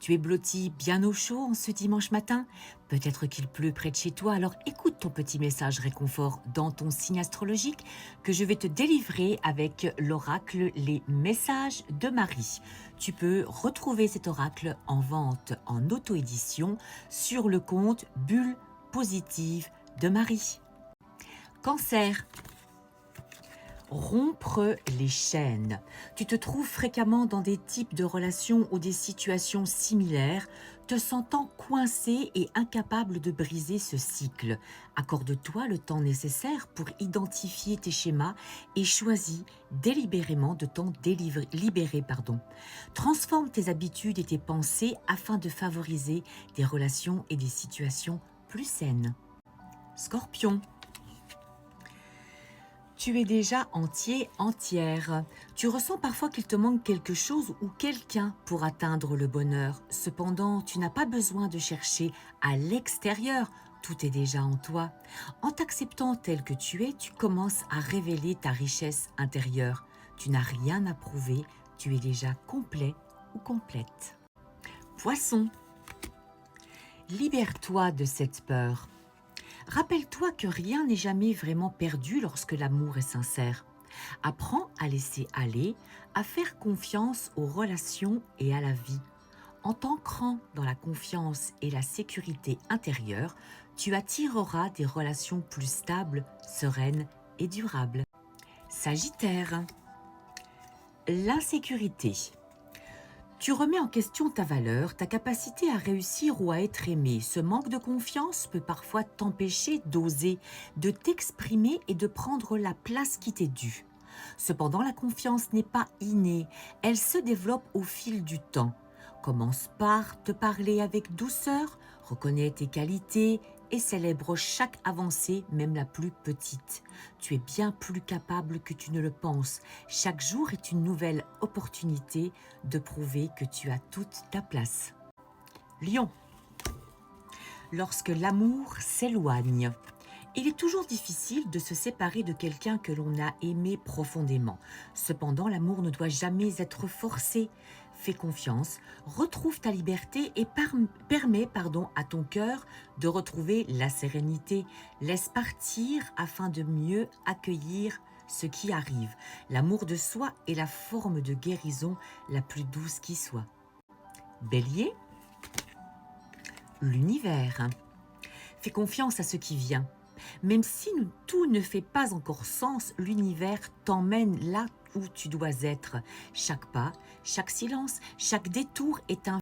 Tu es blotti bien au chaud en ce dimanche matin? Peut-être qu'il pleut près de chez toi, alors écoute ton petit message réconfort dans ton signe astrologique que je vais te délivrer avec l'oracle Les Messages de Marie. Tu peux retrouver cet oracle en vente en auto-édition sur le compte Bulle Positive de Marie. Cancer. Rompre les chaînes. Tu te trouves fréquemment dans des types de relations ou des situations similaires, te sentant coincé et incapable de briser ce cycle. Accorde-toi le temps nécessaire pour identifier tes schémas et choisis délibérément de t'en libérer. Transforme tes habitudes et tes pensées afin de favoriser des relations et des situations plus saines. Scorpion. Tu es déjà entier, entière. Tu ressens parfois qu'il te manque quelque chose ou quelqu'un pour atteindre le bonheur. Cependant, tu n'as pas besoin de chercher à l'extérieur. Tout est déjà en toi. En t'acceptant tel que tu es, tu commences à révéler ta richesse intérieure. Tu n'as rien à prouver. Tu es déjà complet ou complète. Poisson. Libère-toi de cette peur. Rappelle-toi que rien n'est jamais vraiment perdu lorsque l'amour est sincère. Apprends à laisser aller, à faire confiance aux relations et à la vie. En t'ancrant dans la confiance et la sécurité intérieure, tu attireras des relations plus stables, sereines et durables. Sagittaire. L'insécurité. Tu remets en question ta valeur, ta capacité à réussir ou à être aimé. Ce manque de confiance peut parfois t'empêcher d'oser, de t'exprimer et de prendre la place qui t'est due. Cependant, la confiance n'est pas innée, elle se développe au fil du temps. Commence par te parler avec douceur, reconnais tes qualités et célèbre chaque avancée, même la plus petite. Tu es bien plus capable que tu ne le penses. Chaque jour est une nouvelle opportunité de prouver que tu as toute ta place. Lion. Lorsque l'amour s'éloigne. Il est toujours difficile de se séparer de quelqu'un que l'on a aimé profondément. Cependant, l'amour ne doit jamais être forcé. Fais confiance, retrouve ta liberté et permets à ton cœur de retrouver la sérénité. Laisse partir afin de mieux accueillir ce qui arrive. L'amour de soi est la forme de guérison la plus douce qui soit. Bélier. L'univers. Fais confiance à ce qui vient. Même si tout ne fait pas encore sens, l'univers t'emmène là où tu dois être. Chaque pas, chaque silence, chaque détour est un